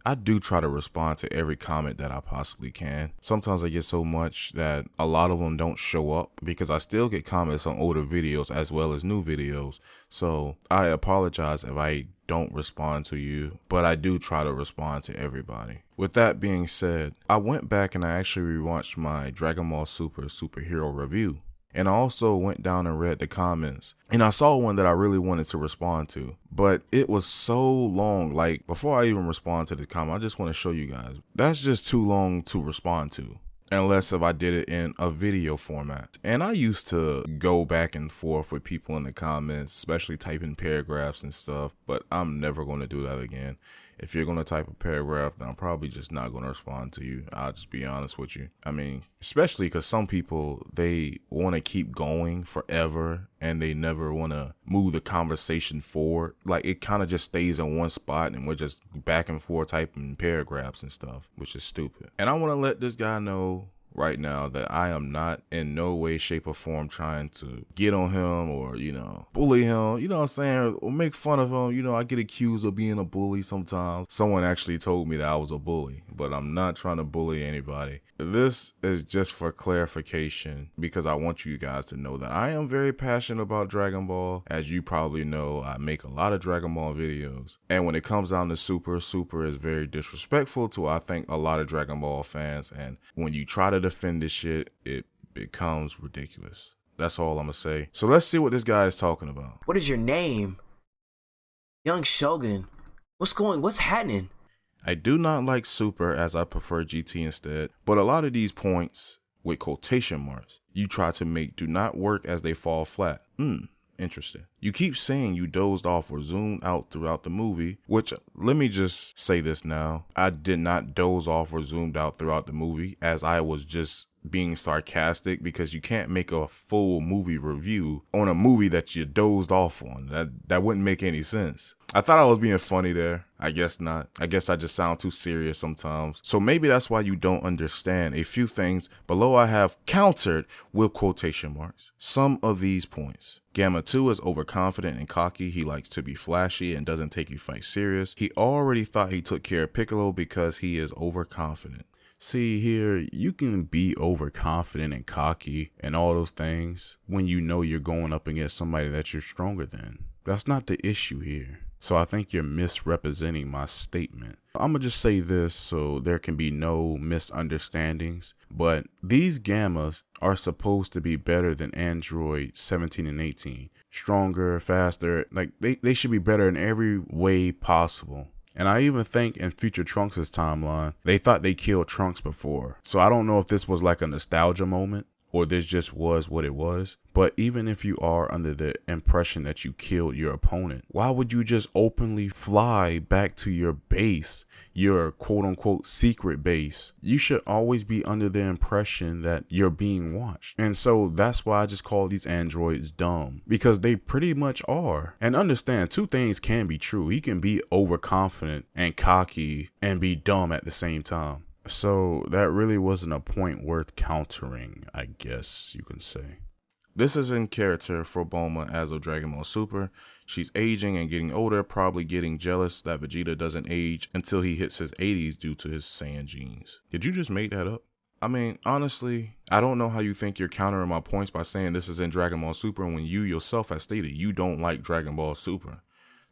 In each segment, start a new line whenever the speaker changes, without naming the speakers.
I do try to respond to every comment that I possibly can. Sometimes I get so much that a lot of them don't show up because I still get comments on older videos as well as new videos. So I apologize if I don't respond to you, but I do try to respond to everybody. With that being said, I went back and I actually rewatched my Dragon Ball Super superhero review. And I also went down and read the comments. And I saw one that I really wanted to respond to. But it was so long. Like, before I even respond to the comment, I just want to show you guys. That's just too long to respond to. Unless if I did it in a video format. And I used to go back and forth with people in the comments, especially typing paragraphs and stuff. But I'm never going to do that again. If you're going to type a paragraph, then I'm probably just not going to respond to you. I'll just be honest with you. I mean, especially because some people, they want to keep going forever and they never want to move the conversation forward. Like, it kind of just stays in one spot and we're just back and forth typing paragraphs and stuff, which is stupid. And I want to let this guy know right now that I am not in no way, shape, or form trying to get on him or, bully him, what I'm saying, or make fun of him. I get accused of being a bully sometimes. Someone actually told me that I was a bully, but I'm not trying to bully anybody. This is just for clarification because I want you guys to know that I am very passionate about Dragon Ball. As you probably know, I make a lot of Dragon Ball videos. And when it comes down to Super is very disrespectful to, I think, a lot of Dragon Ball fans. And when you try to defend this shit, it becomes ridiculous. That's all I'm gonna say. So let's see what this guy is talking about.
What is your name? Young Shogun. What's happening?
I do not like Super as I prefer GT instead, but a lot of these points with quotation marks you try to make do not work as they fall flat. Interesting. You keep saying you dozed off or zoomed out throughout the movie, which, let me just say this now. I did not doze off or zoomed out throughout the movie, as I was just being sarcastic, because you can't make a full movie review on a movie that you dozed off on. That wouldn't make any sense. I thought I was being funny there. I guess not. I guess I just sound too serious sometimes. So maybe that's why you don't understand a few things below. I have countered with quotation marks some of these points. Gamma 2 is overconfident and cocky. He likes to be flashy and doesn't take his fight serious. He already thought he took care of Piccolo because he is overconfident. See here, you can be overconfident and cocky and all those things when you know you're going up against somebody that you're stronger than. That's not the issue here. So I think you're misrepresenting my statement. I'm going to just say this so there can be no misunderstandings. But these gammas are supposed to be better than Android 17 and 18. Stronger, faster, like they should be better in every way possible. And I even think in Future Trunks' timeline, they thought they killed Trunks before. So I don't know if this was like a nostalgia moment or this just was what it was. But even if you are under the impression that you killed your opponent, why would you just openly fly back to your base, your quote unquote secret base? You should always be under the impression that you're being watched. And so that's why I just call these androids dumb, because they pretty much are. And understand, two things can be true. He can be overconfident and cocky and be dumb at the same time. So that really wasn't a point worth countering, I guess you can say. This is in character for Bulma as of Dragon Ball Super. She's aging and getting older, probably getting jealous that Vegeta doesn't age until he hits his 80s due to his Saiyan genes. Did you just make that up? I mean, honestly, I don't know how you think you're countering my points by saying this is in Dragon Ball Super when you yourself have stated you don't like Dragon Ball Super.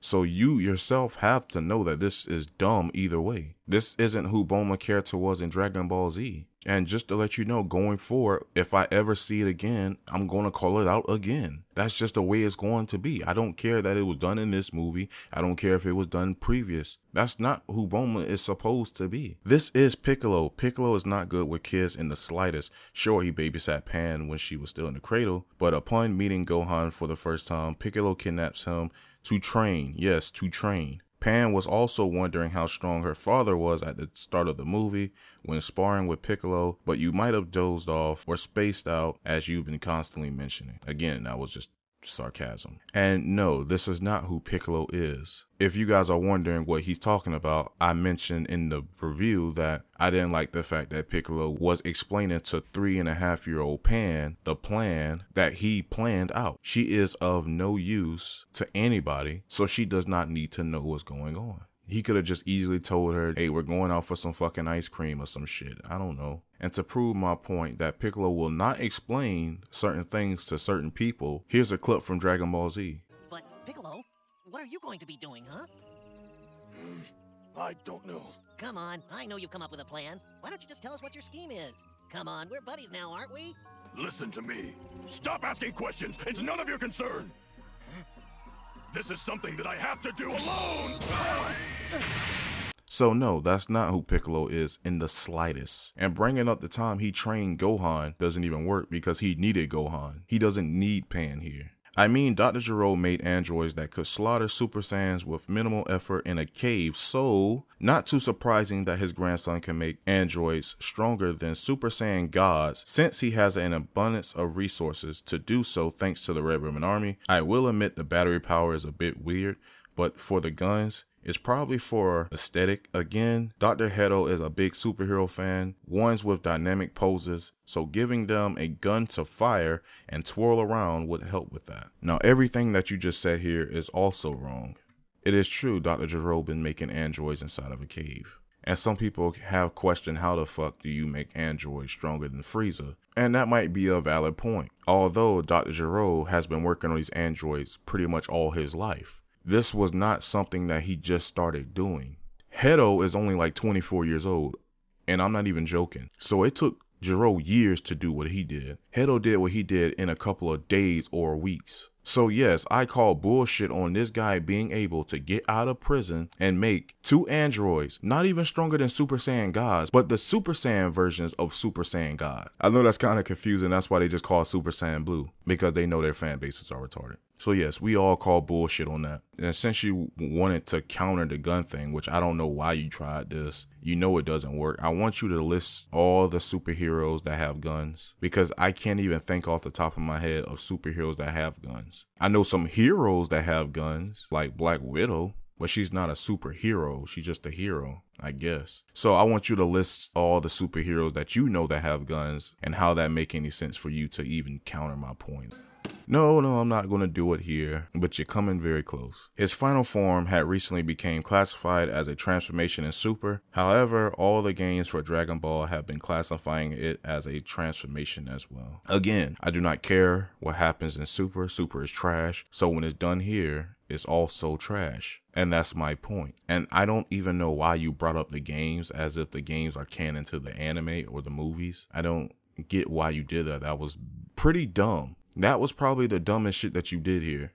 So you yourself have to know that this is dumb either way. This isn't who Bulma character was in Dragon Ball Z. And just to let you know, going forward, if I ever see it again, I'm going to call it out again. That's just the way it's going to be. I don't care that it was done in this movie. I don't care if it was done previous. That's not who Bulma is supposed to be. This is Piccolo. Piccolo is not good with kids in the slightest. Sure, he babysat Pan when she was still in the cradle, but upon meeting Gohan for the first time, Piccolo kidnaps him to train. Yes, to train. Pan was also wondering how strong her father was at the start of the movie when sparring with Piccolo, but you might have dozed off or spaced out as you've been constantly mentioning. Again, that was just sarcasm. And no, this is not who Piccolo is. If you guys are wondering what he's talking about, I mentioned in the review that I didn't like the fact that Piccolo was explaining to 3.5-year-old Pan the plan that he planned out. She is of no use to anybody, so she does not need to know what's going on. He could have just easily told her, hey, we're going out for some fucking ice cream or some shit. I don't know. And to prove my point that Piccolo will not explain certain things to certain people, here's a clip from Dragon Ball Z.
But, Piccolo, what are you going to be doing, huh?
I don't know.
Come on, I know you've come up with a plan. Why don't you just tell us what your scheme is? Come on, we're buddies now, aren't we?
Listen to me. Stop asking questions. It's none of your concern. This is something that I have to do alone.
So no, that's not who Piccolo is in the slightest. And bringing up the time he trained Gohan doesn't even work because he needed Gohan. He doesn't need Pan here. I mean, Dr. Gero made androids that could slaughter Super Saiyans with minimal effort in a cave, so not too surprising that his grandson can make androids stronger than Super Saiyan gods since he has an abundance of resources to do so thanks to the Red Ribbon Army. I will admit the battery power is a bit weird, but for the guns, it's probably for aesthetic. Again, Dr. Hedo is a big superhero fan, ones with dynamic poses, so giving them a gun to fire and twirl around would help with that. Now, everything that you just said here is also wrong. It is true Dr. Gero been making androids inside of a cave. And some people have questioned how the fuck do you make androids stronger than Frieza? And that might be a valid point. Although Dr. Gero has been working on these androids pretty much all his life. This was not something that he just started doing. Hedo is only like 24 years old, and I'm not even joking. So it took Gero years to do what he did. Hedo did what he did in a couple of days or weeks. So yes, I call bullshit on this guy being able to get out of prison and make 2 androids, not even stronger than Super Saiyan gods, but the Super Saiyan versions of Super Saiyan God. I know that's kind of confusing. That's why they just call Super Saiyan Blue, because they know their fan bases are retarded. So yes, we all call bullshit on that. And since you wanted to counter the gun thing, which I don't know why you tried this, you know it doesn't work. I want you to list all the superheroes that have guns, because I can't even think off the top of my head of superheroes that have guns. I know some heroes that have guns, like Black Widow, but she's not a superhero. She's just a hero, I guess. So I want you to list all the superheroes that you know that have guns and how that make any sense for you to even counter my point. No, I'm not going to do it here, but you're coming very close. Its final form had recently became classified as a transformation in Super. However, all the games for Dragon Ball have been classifying it as a transformation as well. Again, I do not care what happens in Super. Super is trash. So when it's done here, it's also trash. And that's my point. And I don't even know why you brought up the games as if the games are canon to the anime or the movies. I don't get why you did that. That was pretty dumb. That was probably the dumbest shit that you did here.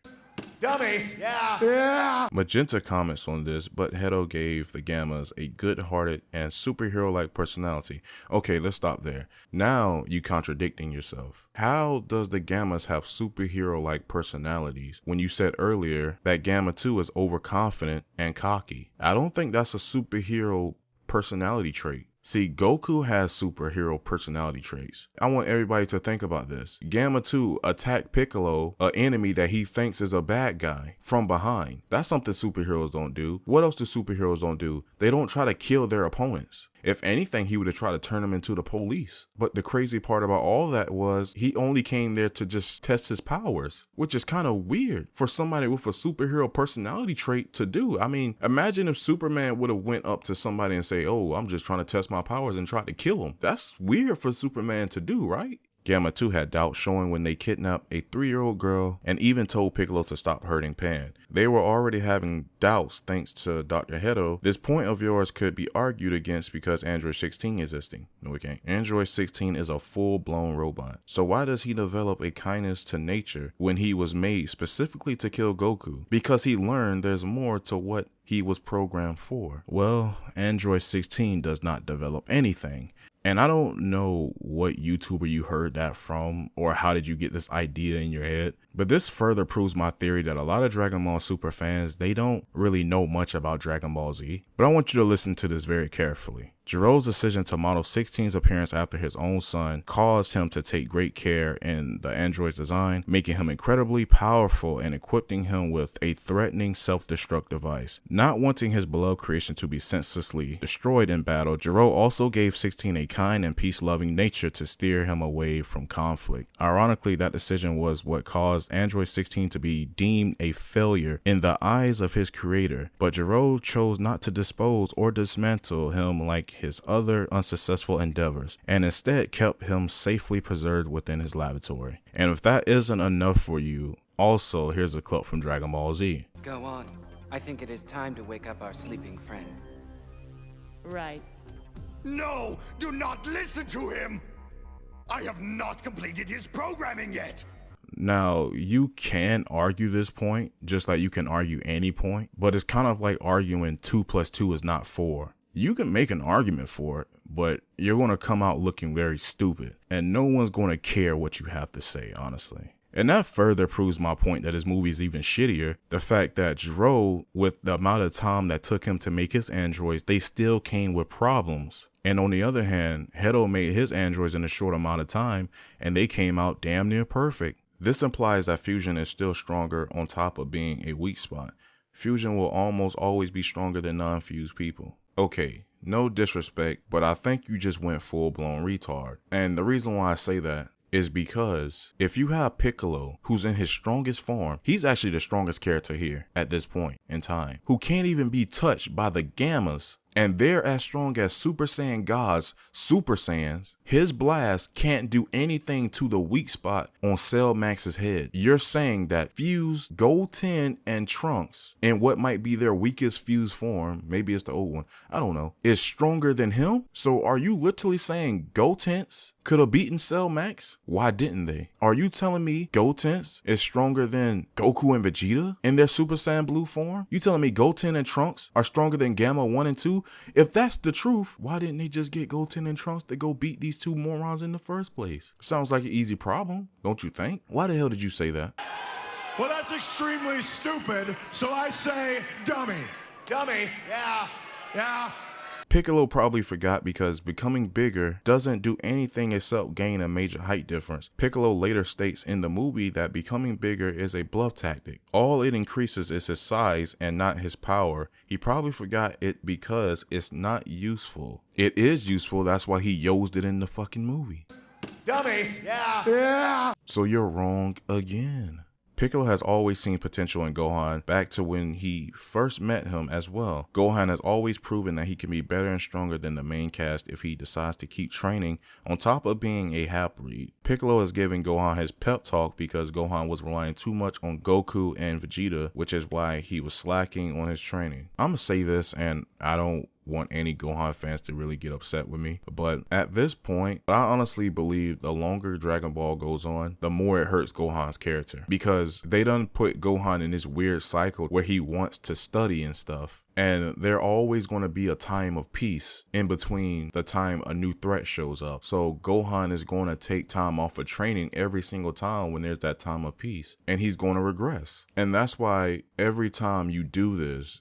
Dummy, yeah.
Magenta comments on this, but Hedo gave the Gammas a good-hearted and superhero-like personality. Okay, let's stop there. Now you contradicting yourself. How does the Gammas have superhero-like personalities when you said earlier that Gamma 2 is overconfident and cocky? I don't think that's a superhero personality trait. See, Goku has superhero personality traits. I want everybody to think about this. Gamma 2 attacked Piccolo, an enemy that he thinks is a bad guy, from behind. That's something superheroes don't do. What else do superheroes don't do? They don't try to kill their opponents. If anything, he would have tried to turn them into the police. But the crazy part about all that was he only came there to just test his powers, which is kind of weird for somebody with a superhero personality trait to do. I mean, imagine if Superman would have went up to somebody and say, oh, I'm just trying to test my powers and tried to kill him. That's weird for Superman to do, right? Gamma 2 had doubts showing when they kidnapped a 3-year-old girl and even told Piccolo to stop hurting Pan. They were already having doubts thanks to Dr. Hedo. This point of yours could be argued against because Android 16 is existing. No, it can't. Android 16 is a full-blown robot. So why does he develop a kindness to nature when he was made specifically to kill Goku? Because he learned there's more to what he was programmed for. Well, Android 16 does not develop anything. And I don't know what YouTuber you heard that from or how did you get this idea in your head, but this further proves my theory that a lot of Dragon Ball Super fans, they don't really know much about Dragon Ball Z. But I want you to listen to this very carefully. Gero's decision to model 16's appearance after his own son caused him to take great care in the android's design, making him incredibly powerful and equipping him with a threatening self-destruct device. Not wanting his beloved creation to be senselessly destroyed in battle, Gero also gave 16 a kind and peace-loving nature to steer him away from conflict. Ironically, that decision was what caused caused Android 16 to be deemed a failure in the eyes of his creator, but Gero chose not to dispose or dismantle him like his other unsuccessful endeavors, and instead kept him safely preserved within his laboratory. And if that isn't enough for you, also here's a clip from Dragon Ball Z.
Go on. I think it is time to wake up our sleeping friend.
Right.
No! Do not listen to him! I have not completed his programming yet!
Now, you can argue this point, just like you can argue any point, but it's kind of like arguing 2 + 2 is not 4. You can make an argument for it, but you're going to come out looking very stupid, and no one's going to care what you have to say, honestly. And that further proves my point that this movie is even shittier. The fact that Gero, with the amount of time that took him to make his androids, they still came with problems. And on the other hand, Hedo made his androids in a short amount of time, and they came out damn near perfect. This implies that Fusion is still stronger on top of being a weak spot. Fusion will almost always be stronger than non-fused people. Okay, no disrespect, but I think you just went full-blown retard. And the reason why I say that is because if you have Piccolo, who's in his strongest form, he's actually the strongest character here at this point in time, who can't even be touched by the Gammas, and they're as strong as Super Saiyan God's Super Saiyans, his blast can't do anything to the weak spot on Cell Max's head. You're saying that fused Goten and Trunks, in what might be their weakest fused form, maybe it's the old one, I don't know, is stronger than him? So are you literally saying Gotenks could have beaten Cell Max? Why didn't they? Are you telling me Gotenks is stronger than Goku and Vegeta in their Super Saiyan Blue form? You telling me Goten and Trunks are stronger than Gamma 1 and 2? If that's the truth, why didn't they just get Goten and Trunks to go beat these two morons in the first place? Sounds like an easy problem, don't you think? Why the hell did you say that?
Well, that's extremely stupid, so I say dummy. Dummy? Yeah. Yeah.
Piccolo probably forgot because becoming bigger doesn't do anything except gain a major height difference. Piccolo later states in the movie that becoming bigger is a bluff tactic. All it increases is his size and not his power. He probably forgot it because it's not useful. It is useful, that's why he used it in the fucking movie.
Dummy? Yeah. Yeah.
So you're wrong again. Piccolo has always seen potential in Gohan back to when he first met him as well. Gohan has always proven that he can be better and stronger than the main cast if he decides to keep training on top of being a half-breed. Piccolo is giving Gohan his pep talk because Gohan was relying too much on Goku and Vegeta, which is why he was slacking on his training. I'm gonna say this, and I don't want any Gohan fans to really get upset with me, but at this point, I honestly believe the longer Dragon Ball goes on, the more it hurts Gohan's character, because they done put Gohan in this weird cycle where he wants to study and stuff, and there always going to be a time of peace in between the time a new threat shows up. So Gohan is going to take time off of training every single time when there's that time of peace, and he's going to regress. And that's why every time you do this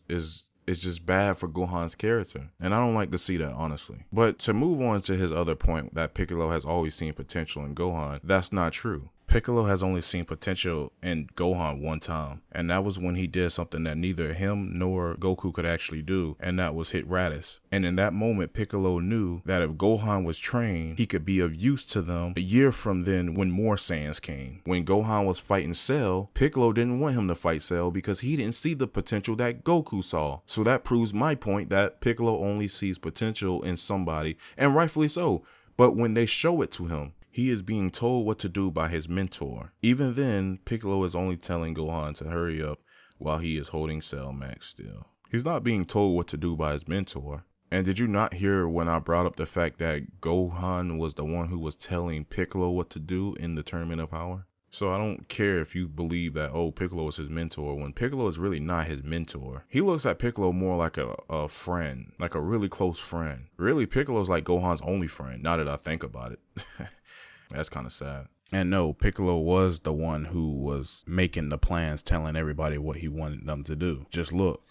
it's just bad for Gohan's character. And I don't like to see that, honestly. But to move on to his other point that Piccolo has always seen potential in Gohan, that's not true. Piccolo has only seen potential in Gohan one time, and that was when he did something that neither him nor Goku could actually do, and that was hit Raditz. And in that moment, Piccolo knew that if Gohan was trained, he could be of use to them a year from then when more Saiyans came. When Gohan was fighting Cell, Piccolo didn't want him to fight Cell because he didn't see the potential that Goku saw. So that proves my point that Piccolo only sees potential in somebody, and rightfully so. But when they show it to him, he is being told what to do by his mentor. Even then, Piccolo is only telling Gohan to hurry up while he is holding Cell Max still. He's not being told what to do by his mentor. And did you not hear when I brought up the fact that Gohan was the one who was telling Piccolo what to do in the Tournament of Power? So I don't care if you believe that, oh, Piccolo is his mentor, when Piccolo is really not his mentor. He looks at Piccolo more like a friend, like a really close friend. Really, Piccolo's like Gohan's only friend, now that I think about it. That's kind of sad. And no, Piccolo was the one who was making the plans, telling everybody what he wanted them to do. Just look.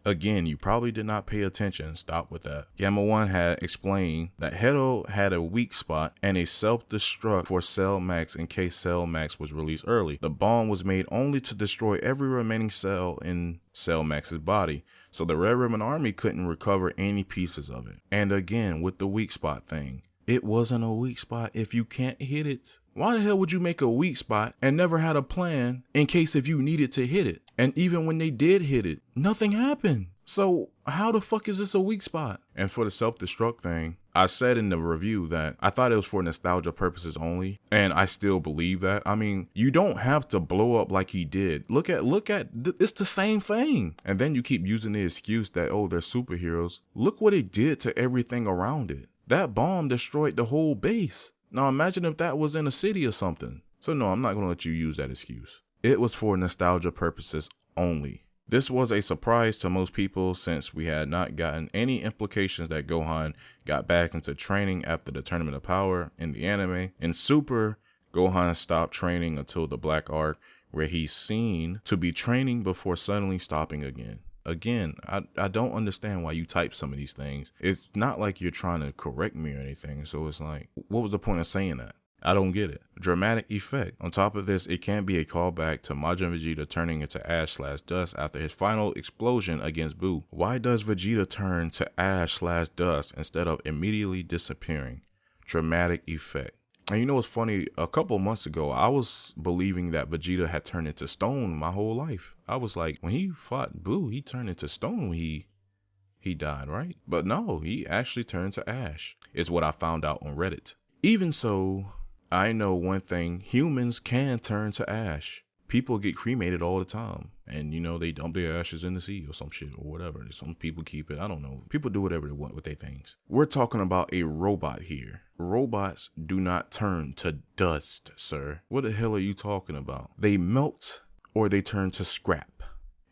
Again, you probably did not pay attention. Stop with that. Gamma 1 had explained that Hedo had a weak spot and a self-destruct for Cell Max in case Cell Max was released early. The bomb was made only to destroy every remaining cell in Cell Max's body, so the Red Ribbon Army couldn't recover any pieces of it. And again, with the weak spot thing, it wasn't a weak spot if you can't hit it. Why the hell would you make a weak spot and never had a plan in case if you needed to hit it? And even when they did hit it, nothing happened. So how the fuck is this a weak spot? And for the self-destruct thing, I said in the review that I thought it was for nostalgia purposes only, and I still believe that. I mean, you don't have to blow up like he did. Look at, it's the same thing. And then you keep using the excuse that, oh, they're superheroes. Look what it did to everything around it. That bomb destroyed the whole base. Now imagine if that was in a city or something. So no, I'm not going to let you use that excuse. It was for nostalgia purposes only. This was a surprise to most people since we had not gotten any implications that Gohan got back into training after the Tournament of Power in the anime. In Super, Gohan stopped training until the Black Arc, where he's seen to be training before suddenly stopping again. Again, I don't understand why you type some of these things. It's not like you're trying to correct me or anything. So it's like, what was the point of saying that? I don't get it. Dramatic effect. On top of this, it can be a callback to Majin Vegeta turning into Ash/Dust after his final explosion against Buu. Why does Vegeta turn to Ash/Dust instead of immediately disappearing? Dramatic effect. And you know what's funny? A couple months ago, I was believing that Vegeta had turned into stone my whole life. I was like, when he fought Buu, he turned into stone when he died, right? But no, he actually turned to ash, is what I found out on Reddit. Even so, I know one thing, humans can turn to ash. People get cremated all the time. And, you know, they dump their ashes in the sea or some shit or whatever. Some people keep it. I don't know. People do whatever they want with their things. We're talking about a robot here. Robots do not turn to dust, sir. What the hell are you talking about? They melt or they turn to scrap.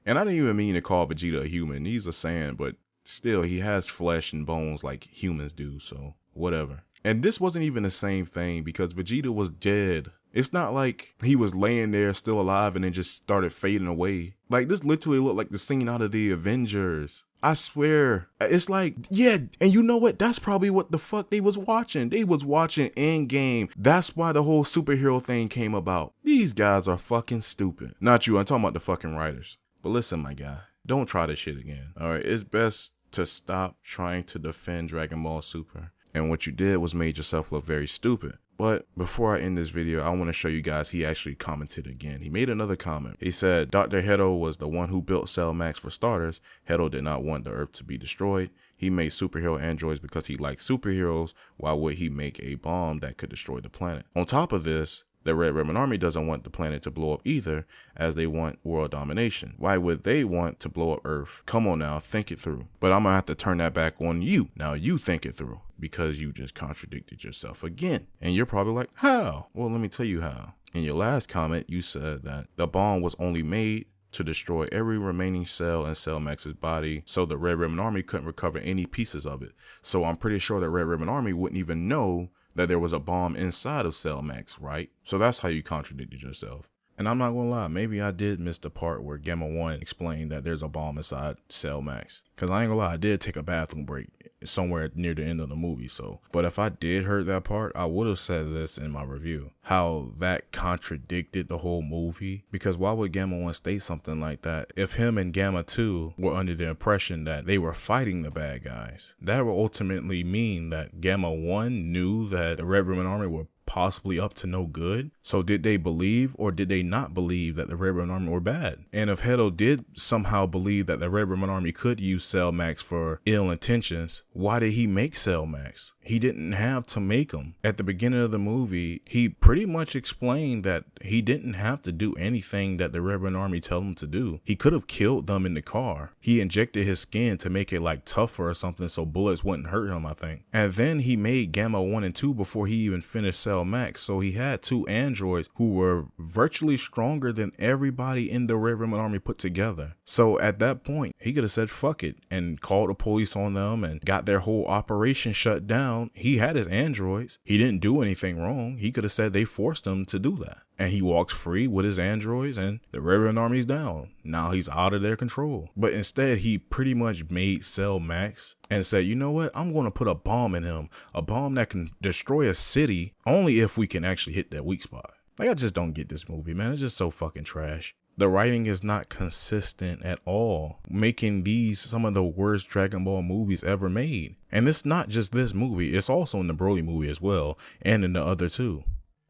And I didn't even mean to call Vegeta a human. He's a Saiyan, but still, he has flesh and bones like humans do, so whatever. And this wasn't even the same thing because Vegeta was dead. It's not like he was laying there still alive and then just started fading away. Like, this literally looked like the scene out of the Avengers. I swear. It's like, yeah, and you know what? That's probably what the fuck they was watching. They was watching Endgame. That's why the whole superhero thing came about. These guys are fucking stupid. Not you, I'm talking about the fucking writers. But listen, my guy, don't try this shit again. All right, it's best to stop trying to defend Dragon Ball Super. And what you did was made yourself look very stupid. But before I end this video, I want to show you guys he actually commented again. He made another comment. He said, Dr. Hedo was the one who built Cell Max for starters. Hedo did not want the Earth to be destroyed. He made superhero androids because he liked superheroes. Why would he make a bomb that could destroy the planet? On top of this, the Red Ribbon Army doesn't want the planet to blow up either, as they want world domination. Why would they want to blow up Earth? Come on now, think it through. But I'm gonna have to turn that back on you. Now you think it through, because you just contradicted yourself again. And you're probably like, how? Well, let me tell you how. In your last comment, you said that the bomb was only made to destroy every remaining cell in Cell Max's body, so the Red Ribbon Army couldn't recover any pieces of it. So I'm pretty sure the Red Ribbon Army wouldn't even know that there was a bomb inside of Cell Max, right? So that's how you contradicted yourself. And I'm not gonna lie, maybe I did miss the part where Gamma 1 explained that there's a bomb inside Cell Max. Cause I ain't gonna lie, I did take a bathroom break somewhere near the end of the movie. So, but if I did heard that part, I would have said this in my review, how that contradicted the whole movie. Because why would Gamma 1 state something like that if him and Gamma 2 were under the impression that they were fighting the bad guys? That would ultimately mean that Gamma 1 knew that the Red Ribbon Army were possibly up to no good. So did they believe or did they not believe that the Red Ribbon Army were bad? And if Hedo did somehow believe that the Red Ribbon Army could use Cell Max for ill intentions, why did he make Cell Max? He didn't have to make them. At the beginning of the movie, he pretty much explained that he didn't have to do anything that the Red Ribbon Army told him to do. He could have killed them in the car. He injected his skin to make it like tougher or something so bullets wouldn't hurt him, I think. And then he made Gamma 1 and 2 before he even finished Cell Max. So he had two androids who were virtually stronger than everybody in the Red Ribbon Army put together. So at that point, he could have said fuck it and called the police on them and got their whole operation shut down down, he had his androids. He didn't do anything wrong. He could have said they forced him to do that. And he walks free with his androids and the Rebellion Army's down. Now he's out of their control. But instead, he pretty much made Cell Max and said, you know what? I'm going to put a bomb in him. A bomb that can destroy a city only if we can actually hit that weak spot. Like, I just don't get this movie, man. It's just so fucking trash. The writing is not consistent at all, making these some of the worst Dragon Ball movies ever made. And it's not just this movie, it's also in the Broly movie as well, and in the other two.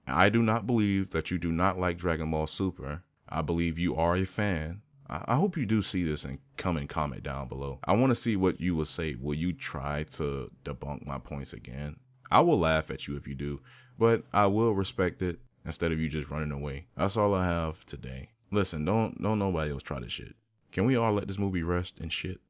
I do not believe that you do not like Dragon Ball Super. I believe you are a fan. I hope you do see this and come and comment down below. I want to see what you will say. Will you try to debunk my points again? I will laugh at you if you do, but I will respect it instead of you just running away. That's all I have today. Listen, don't nobody else try this shit. Can we all let this movie rest and shit?